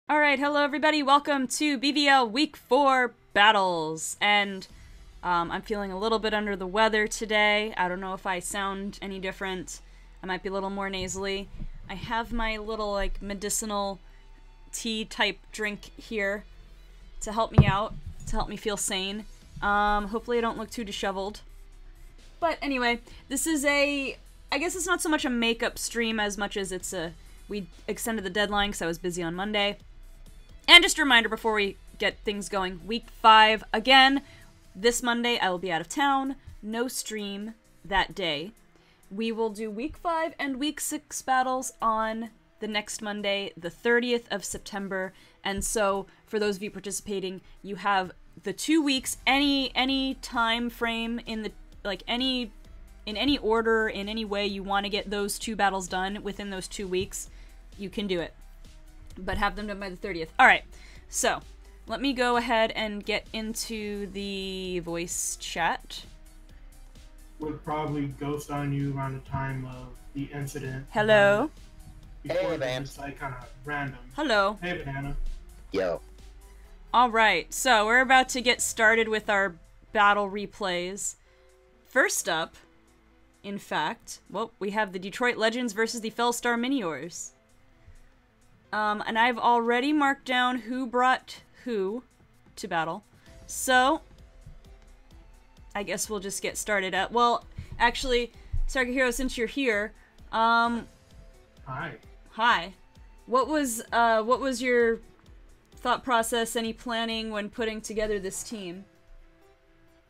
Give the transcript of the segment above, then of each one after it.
Alright, hello everybody, welcome to BVL Week 4 Battles, and I'm feeling a little bit under the weather today. I don't know if I sound any different. I might be a little more nasally. I have my little, like, medicinal tea-type drink here to help me out, to help me feel sane. Hopefully I don't look too disheveled. But anyway, this is I guess it's not so much a makeup stream as much as it's we extended the deadline because I was busy on Monday. And just a reminder before we get things going, Week 5, again, this Monday I will be out of town, no stream that day. We will do Week 5 and Week 6 battles on the next Monday, the 30th of September, and so for those of you participating, you have the 2 weeks, any time frame in the, like, in any order, in any way you want to get those 2 battles done within those 2 weeks, you can do it. But have them done by the 30th. Alright, so let me go ahead and get into the voice chat. Would probably ghost on you around the time of the incident. Hello. Before it was like kind of random. Hello. Hey, Banana. Yo. Alright, so we're about to get started with our battle replays. First up, in fact, well, we have the Detroit Legends versus the Fellstar Miniors. And I've already marked down who brought who to battle. So, I guess we'll just get started at, well, actually, Sargahiro, since you're here, Hi. Hi. What was your thought process, any planning when putting together this team?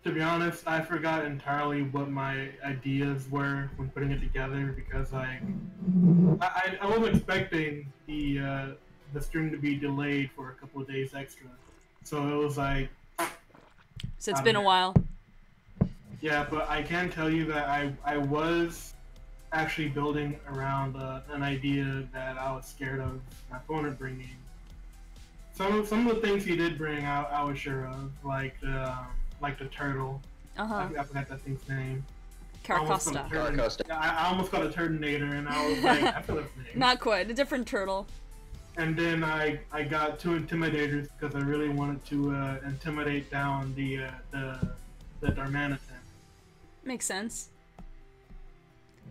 To be honest, I forgot entirely what my ideas were when putting it together because I was expecting the stream to be delayed for a couple of days extra, so it was like. So it's been a while. Yeah, but I can tell you that I was actually building around an idea that I was scared of my opponent bringing. Some of the things he did bring out, I was sure of, like the turtle. I forgot that thing's name. Caracosta. I almost got a Turtonator, and I was like, I feel his name. Not quite, a different turtle. And then I got 2 Intimidators because I really wanted to intimidate down the Darmanitan. Makes sense.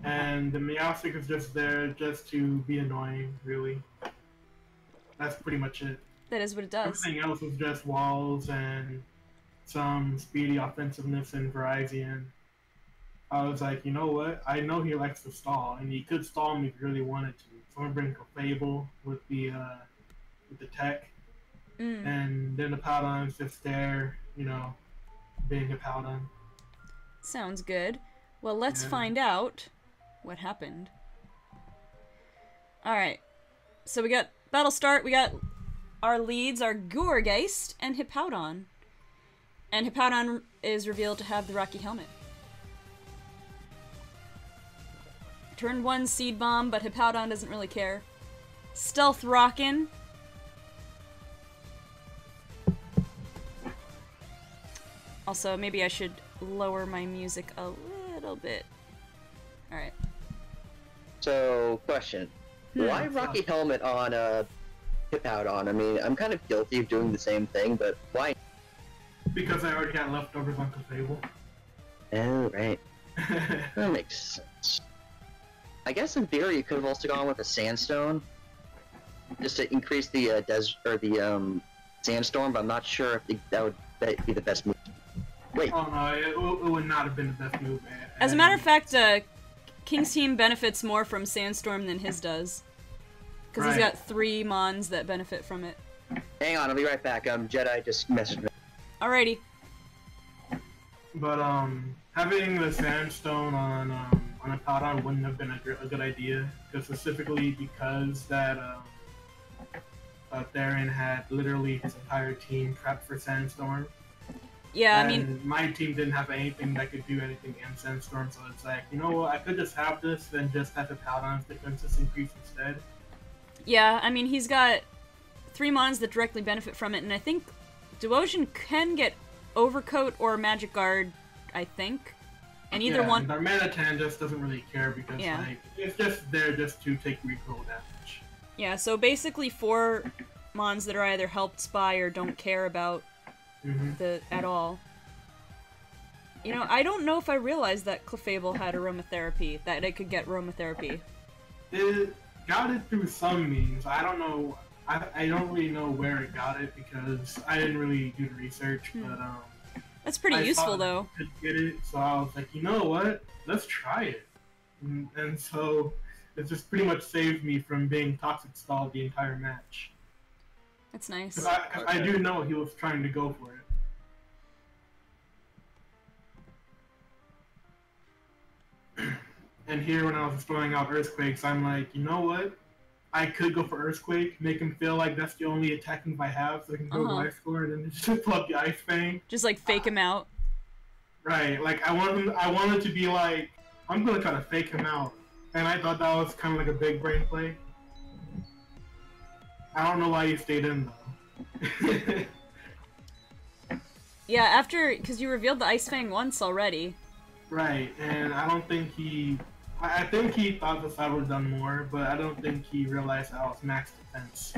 And the Meowstic is just there just to be annoying, really. That's pretty much it. That is what it does. Everything else was just walls and some speedy offensiveness and variety, and I was like, you know what? I know he likes to stall, and he could stall me if he really wanted to. So I'm gonna bring Fable with the tech, and then the Paladin's just there, you know, being a Paladin. Sounds good. Well, let's find out what happened. Alright, so we got battle start, we got our leads are Gourgeist and Hippowdon. And Hippowdon is revealed to have the Rocky Helmet. Turn 1 Seed Bomb, but Hippowdon doesn't really care. Stealth Rockin'. Also, maybe I should lower my music a little bit. Alright. So, question. Why Rocky Helmet on Hippowdon? I mean, I'm kind of guilty of doing the same thing, but why? Because I already got leftovers on Fable. Oh, right. That makes sense. I guess in theory you could have also gone with a Sandstone, just to increase the Sandstorm, but I'm not sure if that would be the best move. Wait. Oh no, it would not have been the best move. As a matter of fact, King's team benefits more from Sandstorm than his does. Because he's got 3 Mons that benefit from it. Hang on, I'll be right back. Jedi just messaged me. Alrighty. But having the Sandstone on a Paladin wouldn't have been a good idea, because specifically because that Theron had literally his entire team prepped for Sandstorm. Yeah, and I mean, my team didn't have anything that could do anything in Sandstorm, so it's like, you know what, I could just have this, then just have the Paladin's defenses increase instead. Yeah, I mean, he's got 3 Mons that directly benefit from it, and I think Duosion can get Overcoat or Magic Guard, I think. And either one. Darmanitan just doesn't really care because like it's just there just to take recoil damage. Yeah, so basically for mons that are either helped by or don't care about at all. You know, I don't know if I realized that Clefable had aromatherapy, that it could get aromatherapy. It got it through some means. I don't know. I don't really know where it got it because I didn't really do the research, but That's pretty useful, though. I could get it, so I was like, you know what? Let's try it. And so it just pretty much saved me from being toxic stalled the entire match. That's nice. Cause I do know he was trying to go for it. And here, when I was throwing out Earthquakes, I'm like, you know what? I could go for Earthquake, make him feel like that's the only attacking move I have, so I can go life score, and then just pull up the Ice Fang. Just like fake him out. Right, like I wanted to be like, I'm gonna try to fake him out, and I thought that was kind of like a big brain play. I don't know why he stayed in though. Yeah, because you revealed the Ice Fang once already. Right, and I don't think I think he thought the side would have done more, but I don't think he realized I was max defense.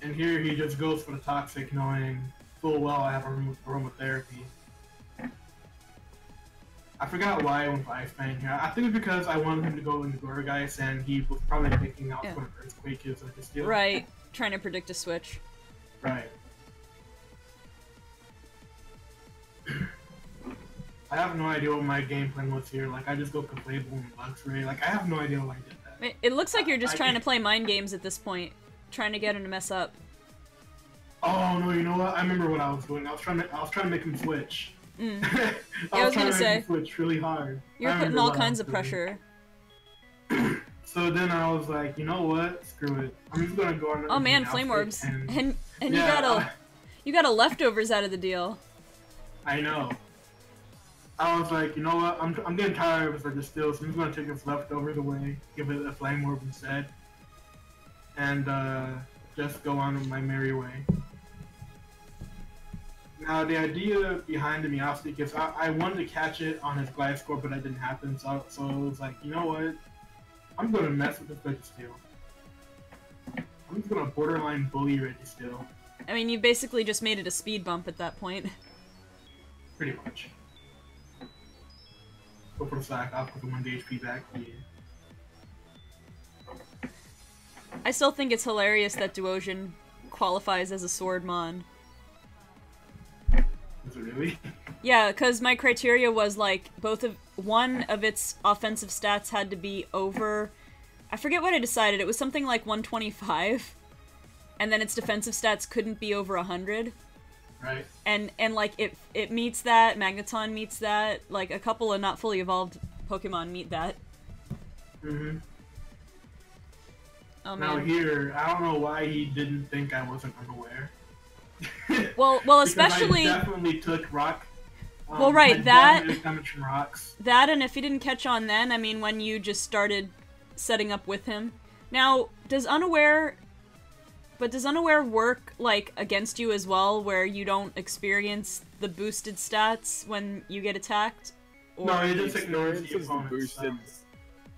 And here he just goes for the Toxic, knowing full well I have aromatherapy. I forgot why I went for Ice Fang here. I think it's because I wanted him to go into Gourgeist, and he was probably picking out what Earthquake is like a steal. Right, trying to predict a switch. Right. I have no idea what my game plan was here. Like, I just go Clefable and Luxray. Like, I have no idea why I did that. It looks like you're just trying to play mind games at this point. Trying to get him to mess up. Oh, no, you know what? I remember what I was doing. I was trying to make him switch. Yeah, I was gonna say. Switch really hard. You're putting all kinds of pressure. So then I was like, you know what? Screw it. I'm just gonna go on. Oh man, Flame Orbs, and you got a leftovers out of the deal. I know. I was like, you know what? I'm getting tired of the steal, so I'm just gonna take his leftovers away, give it a Flame Orb instead, and just go on my merry way. Now, the idea behind the Meowstic is I wanted to catch it on his Glide Score, but that didn't happen, so it was like, you know what? I'm going to mess with this Registeel. I'm just going to borderline bully Registeel. I mean, you basically just made it a speed bump at that point. Pretty much. Go for the sack, I'll put the 1 HP back. Yeah. I still think it's hilarious that Duosion qualifies as a Sword Mon. Is it really? Yeah, because my criteria was like one of its offensive stats had to be over. I forget what I decided. It was something like 125, and then its defensive stats couldn't be over 100. Right. And like it meets that. Magneton meets that. Like a couple of not fully evolved Pokemon meet that. Mm-hmm. Oh man. Now here, I don't know why he didn't think I wasn't unaware. Well, especially I definitely took rock. Well, right, that rocks. That, and if he didn't catch on then, I mean, when you just started setting up with him. Now, does Unaware work like against you as well, where you don't experience the boosted stats when you get attacked? Or no, he just ignores the opponent's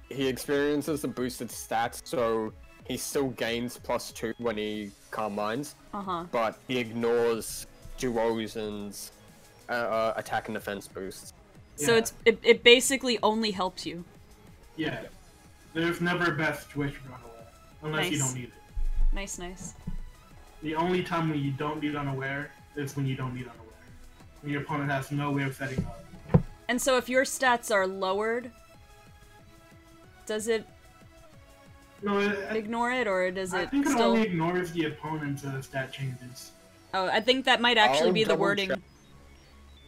He experiences the boosted stats, so he still gains +2 when he Calm Minds, but he ignores Duosion's attack and defense boosts. So it basically only helps you. Yeah. There's never a best situation for Unaware, unless you don't need it. Nice, nice. The only time when you don't need Unaware is when you don't need Unaware. When your opponent has no way of setting up. And so if your stats are lowered, does it ignore it, or does it I think it still only ignores the opponent's stat changes. Oh, I think that might actually be the wording.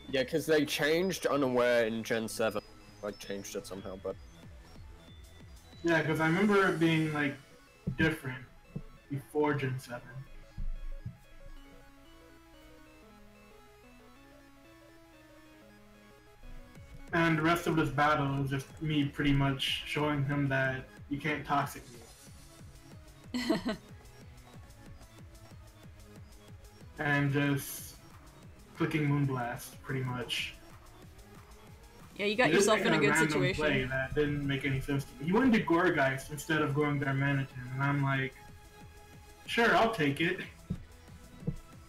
Yeah, because they changed Unaware in Gen 7. Like, changed it somehow, but... Yeah, because I remember it being, like, different before Gen 7. And the rest of this battle is just me pretty much showing him that you can't toxic me. And just clicking Moonblast, pretty much. Yeah, you got yourself in a good random situation. Play that didn't make any sense to me. He went to Gourgeist instead of going Darmanitan, and I'm like, sure, I'll take it.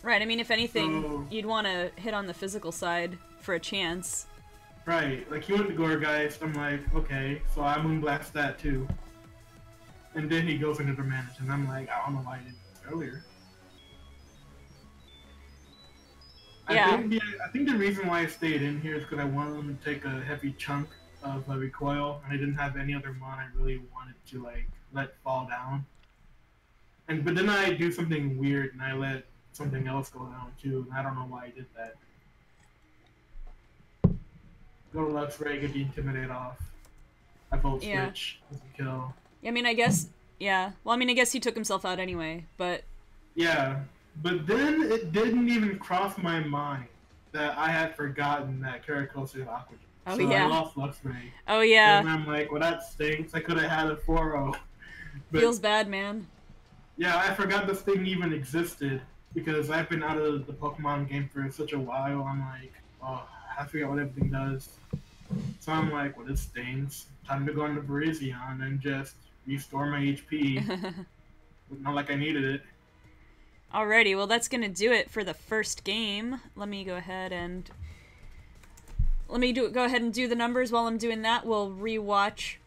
Right, I mean, if anything, you'd want to hit on the physical side for a chance. Right, like he went to Gourgeist, I'm like, okay, so I Moonblast that too. And then he goes into Darmanitan, I'm like, I don't know why I did this earlier. Yeah. I think the reason why I stayed in here is because I wanted him to take a heavy chunk of recoil, and I didn't have any other mon I really wanted to like let fall down. But then I do something weird, and I let something else go down too, and I don't know why I did that. Go to Luxray, get the Intimidate off. I vote switch, kill. I mean, I guess, yeah. Well, I mean, I guess he took himself out anyway, but... Yeah. But then it didn't even cross my mind that I had forgotten that Caracosa is Aqua. Oh, so yeah. I lost Luxray. Oh, yeah. And I'm like, well, that stinks. I could have had a 4-0. Feels bad, man. Yeah, I forgot this thing even existed because I've been out of the Pokemon game for such a while. I'm like, oh, I forget what everything does. So I'm like, well, this stings. Time to go into Virizion and just restore my HP. Not like I needed it. Alrighty, well that's gonna do it for the first game. Let me go ahead and go ahead and do the numbers. While I'm doing that, we'll rewatch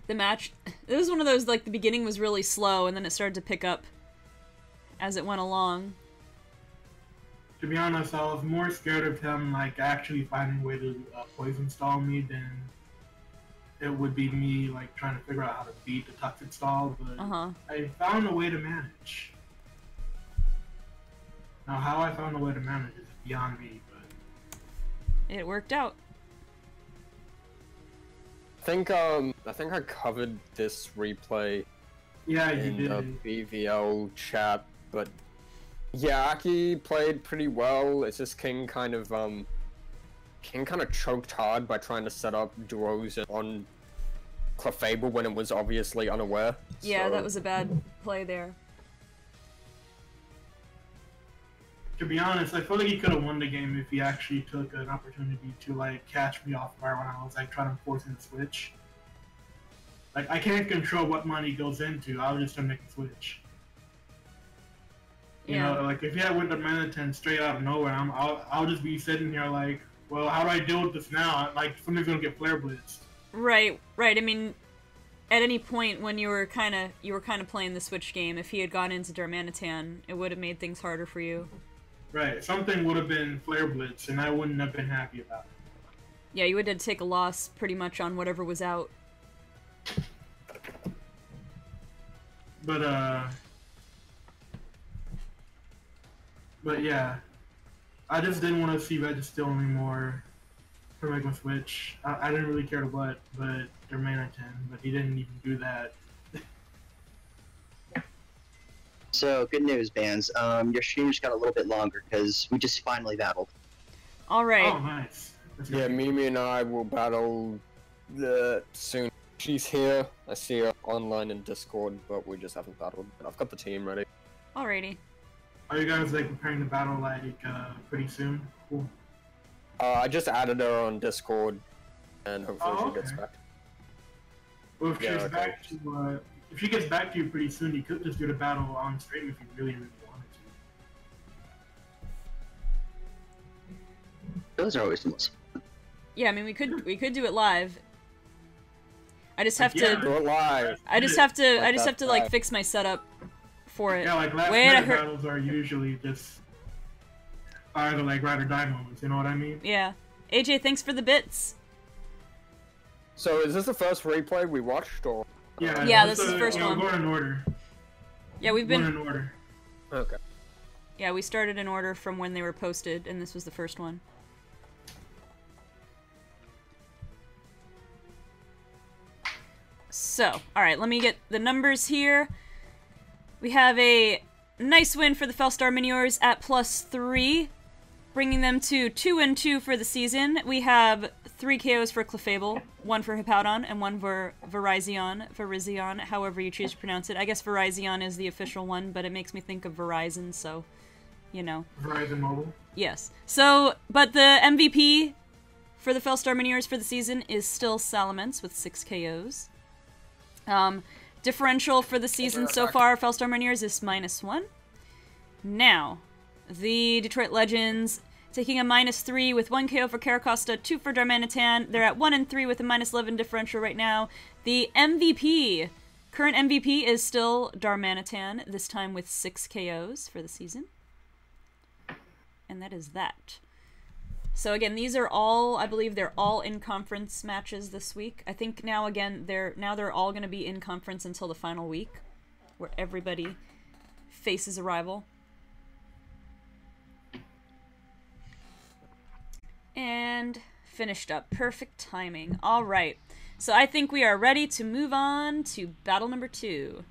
the match. It was one of those, like, the beginning was really slow and then it started to pick up as it went along. To be honest, I was more scared of him like actually finding a way to poison stall me than it would be me like trying to figure out how to beat the toxic stall, but I found a way to manage. Now, how I found a way to manage is beyond me, but... It worked out. I think I covered this replay in the BVL chat, but yeah, Aki played pretty well. It's just King kind of choked hard by trying to set up duos on Clefable when it was obviously unaware. Yeah, that was a bad play there. To be honest, I feel like he could have won the game if he actually took an opportunity to like catch me off guard when I was like trying to force him to switch. Like I can't control what money goes into. I'll just make a switch. You know, like if he had went to Manitan straight out of nowhere, I'll just be sitting here like, well, how do I deal with this now? Like somebody's gonna get flare blitzed. Right. I mean, at any point when you were kind of playing the switch game, if he had gone into Darmanitan, it would have made things harder for you. Right, something would have been Flare Blitz, and I wouldn't have been happy about it. Yeah, you would have to take a loss pretty much on whatever was out. But yeah, I just didn't want to see Registeel anymore for making a switch. I didn't really care what, but Darmanitan, but he didn't even do that. So, good news, bands. Your stream just got a little bit longer because we just finally battled. Alright. Oh, nice. Yeah, Mimi and I will battle soon. She's here. I see her online in Discord, but we just haven't battled. I've got the team ready. Alrighty. Are you guys like preparing to battle like pretty soon? Cool. I just added her on Discord, and hopefully she gets back. Well, if she's back to if she gets back to you pretty soon, you could just do the battle on stream if you really, really wanted to. Those are always the most. Yeah, I mean we could do it live. I just have to do it live. I just have to like fix my setup for it. Yeah, like last minute battles are usually just either like ride or die moments, you know what I mean? Yeah. AJ, thanks for the bits. So is this the first replay we watched, or? Yeah, this is the first one. We're going in order. Yeah, we've been... Going in order. Okay. Yeah, we started in order from when they were posted, and this was the first one. So, alright, let me get the numbers here. We have a nice win for the Felstar Miniors at +3, bringing them to 2-2 for the season. We have 3 KOs for Clefable, 1 for Hippowdon, and 1 for Virizion, however you choose to pronounce it. I guess Virizion is the official one, but it makes me think of Verizon, so, you know. Verizon Mobile? Yes. So, but the MVP for the Felstar Miniors for the season is still Salamence with 6 KOs. Differential for the season so far, Felstar Miniors is -1. Now, the Detroit Legends taking a -3 with 1 KO for Caracosta, 2 for Darmanitan. They're at 1 and 3 with a -11 differential right now. The MVP, current MVP is still Darmanitan, this time with 6 KOs for the season. And that is that. So again, these are all, I believe they're all in-conference matches this week. I think now, again, they're all going to be in-conference until the final week, where everybody faces a rival. And finished up. Perfect timing. All right. So I think we are ready to move on to battle number 2.